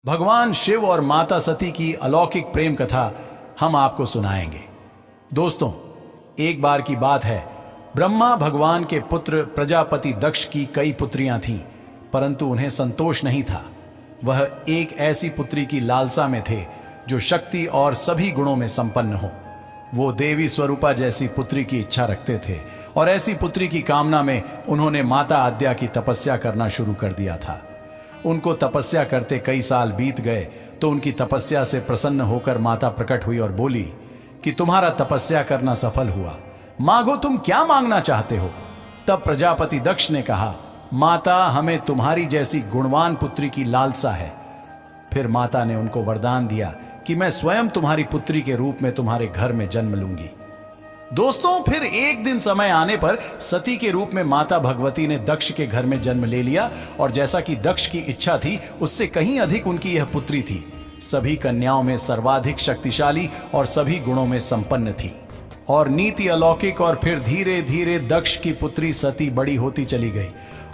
भगवान शिव और माता सती की अलौकिक प्रेम कथा हम आपको सुनाएंगे। दोस्तों, एक बार की बात है, ब्रह्मा भगवान के पुत्र प्रजापति दक्ष की कई पुत्रियां थीं, परंतु उन्हें संतोष नहीं था। वह एक ऐसी पुत्री की लालसा में थे जो शक्ति और सभी गुणों में संपन्न हो। वो देवी स्वरूपा जैसी पुत्री की इच्छा रखते थे और ऐसी पुत्री की कामना में उन्होंने माता आद्या की तपस्या करना शुरू कर दिया था। उनको तपस्या करते कई साल बीत गए तो उनकी तपस्या से प्रसन्न होकर माता प्रकट हुई और बोली कि तुम्हारा तपस्या करना सफल हुआ, मांगो तुम क्या मांगना चाहते हो। तब प्रजापति दक्ष ने कहा, माता हमें तुम्हारी जैसी गुणवान पुत्री की लालसा है। फिर माता ने उनको वरदान दिया कि मैं स्वयं तुम्हारी पुत्री के रूप में तुम्हारे घर में जन्म लूंगी। दोस्तों, फिर एक दिन समय आने पर सती के रूप में माता भगवती ने दक्ष के घर में जन्म ले लिया और जैसा कि दक्ष की इच्छा थी उससे कहीं अधिक उनकी यह पुत्री थी। सभी कन्याओं में सर्वाधिक शक्तिशाली और सभी गुणों में संपन्न थी और नीति अलौकिक। और फिर धीरे धीरे दक्ष की पुत्री सती बड़ी होती चली गई।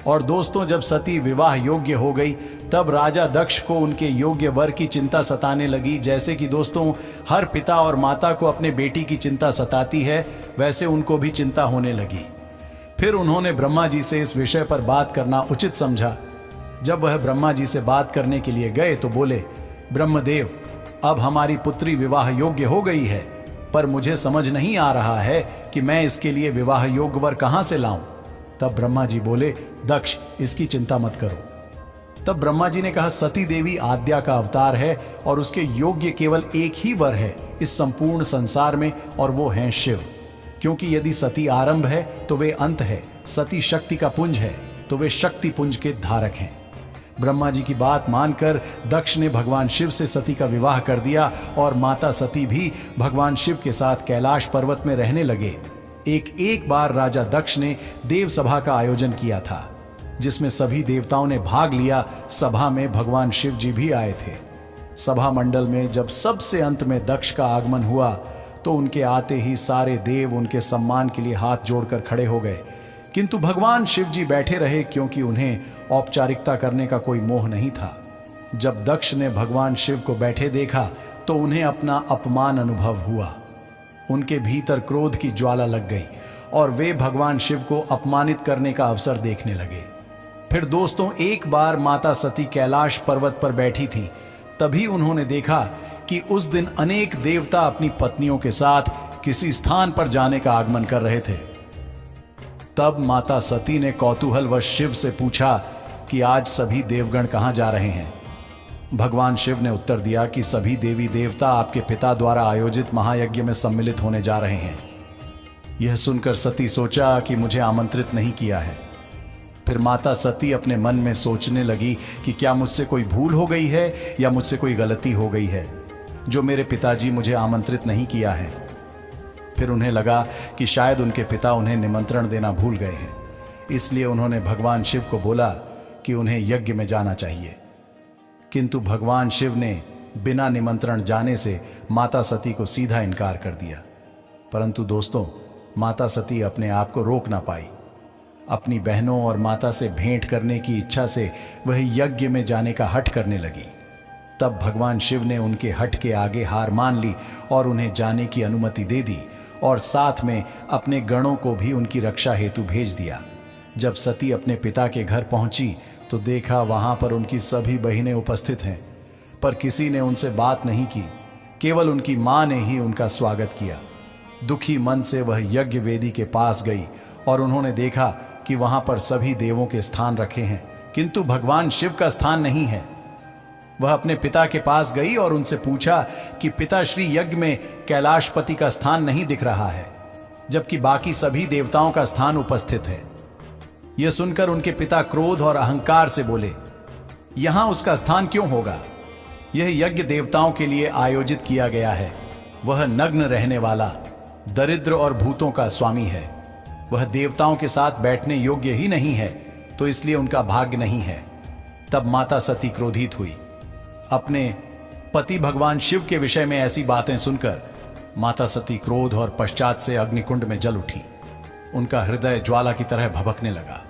और दोस्तों, जब सती विवाह योग्य हो गई तब राजा दक्ष को उनके योग्य वर की चिंता सताने लगी। जैसे कि दोस्तों, हर पिता और माता को अपने बेटी की चिंता सताती है, वैसे उनको भी चिंता होने लगी। फिर उन्होंने ब्रह्मा जी से इस विषय पर बात करना उचित समझा। जब वह ब्रह्मा जी से बात करने के लिए गए तो बोले, ब्रह्मदेव, अब हमारी पुत्री विवाह योग्य हो गई है, पर मुझे समझ नहीं आ रहा है कि मैं इसके लिए विवाह योग्य वर कहां से लाऊं। तब ब्रह्मा जी बोले, दक्ष, इसकी चिंता मत करो। तब ब्रह्मा जी ने कहा, सती देवी आद्या का अवतार है और उसके योग्य केवल एक ही वर है इस संपूर्ण संसार में, और वो हैं शिव। क्योंकि यदि सती आरंभ है तो वे अंत है, सती शक्ति का पुंज है तो वे शक्ति पुंज के धारक हैं। ब्रह्मा जी की बात मानकर दक्ष ने भगवान शिव से सती का विवाह कर दिया और माता सती भी भगवान शिव के साथ कैलाश पर्वत में रहने लगे। एक बार राजा दक्ष ने देव सभा का आयोजन किया था जिसमें सभी देवताओं ने भाग लिया। सभा में भगवान शिव जी भी आए थे। सभा मंडल में जब सबसे अंत में दक्ष का आगमन हुआ तो उनके आते ही सारे देव उनके सम्मान के लिए हाथ जोड़कर खड़े हो गए, किंतु भगवान शिव जी बैठे रहे क्योंकि उन्हें औपचारिकता करने का कोई मोह नहीं था। जब दक्ष ने भगवान शिव को बैठे देखा तो उन्हें अपना अपमान अनुभव हुआ। उनके भीतर क्रोध की ज्वाला लग गई और वे भगवान शिव को अपमानित करने का अवसर देखने लगे। फिर दोस्तों, एक बार माता सती कैलाश पर्वत पर बैठी थी। तभी उन्होंने देखा कि उस दिन अनेक देवता अपनी पत्नियों के साथ किसी स्थान पर जाने का आगमन कर रहे थे। तब माता सती ने कौतूहलवश शिव से पूछा कि आज सभी देवगण कहां जा रहे हैं। भगवान शिव ने उत्तर दिया कि सभी देवी देवता आपके पिता द्वारा आयोजित महायज्ञ में सम्मिलित होने जा रहे हैं। यह सुनकर सती सोचा कि मुझे आमंत्रित नहीं किया है। फिर माता सती अपने मन में सोचने लगी कि क्या मुझसे कोई भूल हो गई है या मुझसे कोई गलती हो गई है जो मेरे पिताजी मुझे आमंत्रित नहीं किया है। फिर उन्हें लगा कि शायद उनके पिता उन्हें निमंत्रण देना भूल गए हैं, इसलिए उन्होंने भगवान शिव को बोला कि उन्हें यज्ञ में जाना चाहिए। किंतु भगवान शिव ने बिना निमंत्रण जाने से माता सती को सीधा इनकार कर दिया। परंतु दोस्तों, माता सती अपने आप को रोक ना पाई। अपनी बहनों और माता से भेंट करने की इच्छा से वह यज्ञ में जाने का हठ करने लगी। तब भगवान शिव ने उनके हठ के आगे हार मान ली और उन्हें जाने की अनुमति दे दी और साथ में अपने गणों को भी उनकी रक्षा हेतु भेज दिया। जब सती अपने पिता के घर पहुंची तो देखा वहां पर उनकी सभी बहिनें उपस्थित हैं, पर किसी ने उनसे बात नहीं की। केवल उनकी मां ने ही उनका स्वागत किया। दुखी मन से वह यज्ञ वेदी के पास गई और उन्होंने देखा कि वहां पर सभी देवों के स्थान रखे हैं, किंतु भगवान शिव का स्थान नहीं है। वह अपने पिता के पास गई और उनसे पूछा कि पिताश्री, यज्ञ में कैलाशपति का स्थान नहीं दिख रहा है, जबकि बाकी सभी देवताओं का स्थान उपस्थित है। यह सुनकर उनके पिता क्रोध और अहंकार से बोले, यहां उसका स्थान क्यों होगा? यह यज्ञ देवताओं के लिए आयोजित किया गया है। वह नग्न रहने वाला, दरिद्र और भूतों का स्वामी है। वह देवताओं के साथ बैठने योग्य ही नहीं है, तो इसलिए उनका भाग्य नहीं है। तब माता सती क्रोधित हुई। अपने पति भगवान शिव के विषय में ऐसी बातें सुनकर माता सती क्रोध और पश्चात से अग्निकुंड में जल उठी। उनका हृदय ज्वाला की तरह भभकने लगा।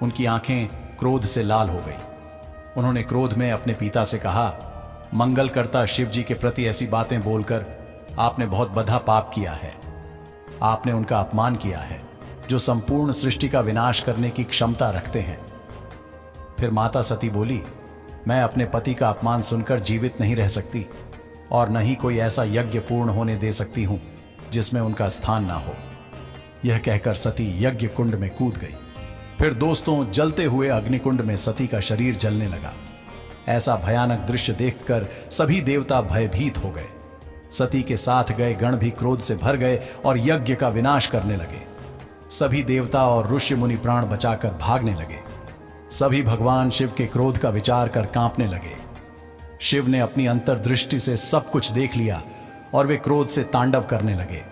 उनकी आंखें क्रोध से लाल हो गई। उन्होंने क्रोध में अपने पिता से कहा, मंगलकर्ता शिव जी के प्रति ऐसी बातें बोलकर आपने बहुत बड़ा पाप किया है। आपने उनका अपमान किया है जो संपूर्ण सृष्टि का विनाश करने की क्षमता रखते हैं। फिर माता सती बोली, मैं अपने पति का अपमान सुनकर जीवित नहीं रह सकती और न ही कोई ऐसा यज्ञ पूर्ण होने दे सकती हूं जिसमें उनका स्थान ना हो। यह कहकर सती यज्ञ कुंड में कूद गई। फिर दोस्तों, जलते हुए अग्निकुंड में सती का शरीर जलने लगा। ऐसा भयानक दृश्य देखकर सभी देवता भयभीत हो गए। सती के साथ गए गण भी क्रोध से भर गए और यज्ञ का विनाश करने लगे। सभी देवता और ऋषि मुनि प्राण बचाकर भागने लगे। सभी भगवान शिव के क्रोध का विचार कर कांपने लगे। शिव ने अपनी अंतर्दृष्टि से सब कुछ देख लिया और वे क्रोध से तांडव करने लगे।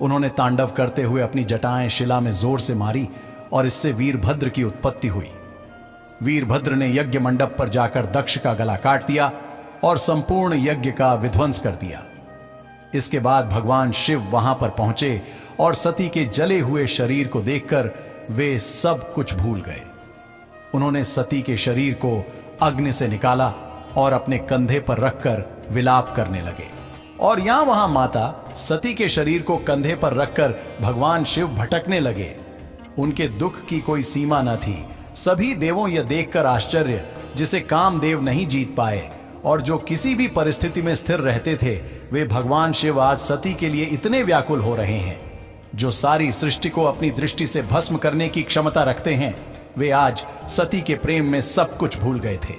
उन्होंने तांडव करते हुए अपनी जटाएं शिला में जोर से मारी और इससे वीरभद्र की उत्पत्ति हुई। वीरभद्र ने यज्ञ मंडप पर जाकर दक्ष का गला काट दिया और संपूर्ण यज्ञ का विध्वंस कर दिया। इसके बाद भगवान शिव वहां पर पहुंचे और सती के जले हुए शरीर को देखकर वे सब कुछ भूल गए। उन्होंने सती के शरीर को अग्नि से निकाला और अपने कंधे पर रखकर विलाप करने लगे। और यहां वहां माता सती के शरीर को कंधे पर रखकर भगवान शिव भटकने लगे। उनके दुख की कोई सीमा न थी। सभी देवों यह देखकर आश्चर्य, जिसे कामदेव नहीं जीत पाए और जो किसी भी परिस्थिति में स्थिर रहते थे, वे भगवान शिव आज सती के लिए इतने व्याकुल हो रहे हैं। जो सारी सृष्टि को अपनी दृष्टि से भस्म करने की क्षमता रखते हैं, वे आज सती के प्रेम में सब कुछ भूल गए थे।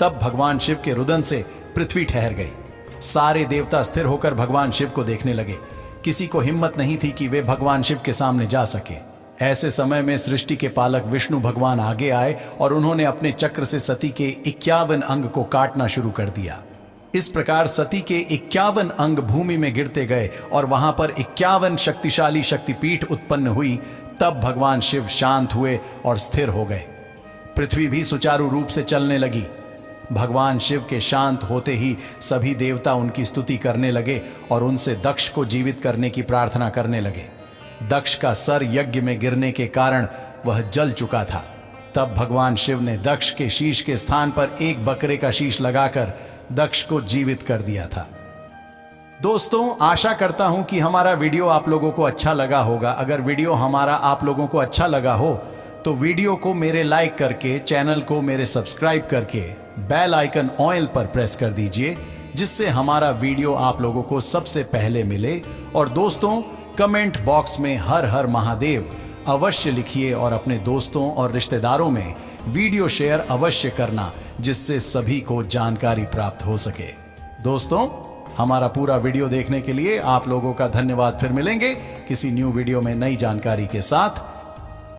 तब भगवान शिव के रुदन से पृथ्वी ठहर गई। सारे देवता स्थिर होकर भगवान शिव को देखने लगे। किसी को हिम्मत नहीं थी कि वे भगवान शिव के सामने जा सके। ऐसे समय में सृष्टि के पालक विष्णु भगवान आगे आए और उन्होंने अपने चक्र से सती के 51 अंग को काटना शुरू कर दिया। इस प्रकार सती के 51 अंग भूमि में गिरते गए और वहां पर 51 शक्तिशाली शक्तिपीठ उत्पन्न हुई। तब भगवान शिव शांत हुए और स्थिर हो गए। पृथ्वी भी सुचारू रूप से चलने लगी। भगवान शिव के शांत होते ही सभी देवता उनकी स्तुति करने लगे और उनसे दक्ष को जीवित करने की प्रार्थना करने लगे। दक्ष का सर यज्ञ में गिरने के कारण वह जल चुका था। तब भगवान शिव ने दक्ष के शीश के स्थान पर एक बकरे का शीश लगाकर दक्ष को जीवित कर दिया था। दोस्तों, आशा करता हूं कि हमारा वीडियो आप लोगों को अच्छा लगा होगा। अगर वीडियो हमारा आप लोगों को अच्छा लगा हो तो वीडियो को मेरे लाइक करके, चैनल को मेरे सब्सक्राइब करके बेल आइकन ऑल पर प्रेस कर दीजिए, जिससे हमारा वीडियो आप लोगों को सबसे पहले मिले। और दोस्तों, कमेंट बॉक्स में हर हर महादेव अवश्य लिखिए और अपने दोस्तों और रिश्तेदारों में वीडियो शेयर अवश्य करना, जिससे सभी को जानकारी प्राप्त हो सके। दोस्तों, हमारा पूरा वीडियो देखने के लिए आप लोगों का धन्यवाद। फिर मिलेंगे किसी न्यू वीडियो में नई जानकारी के साथ।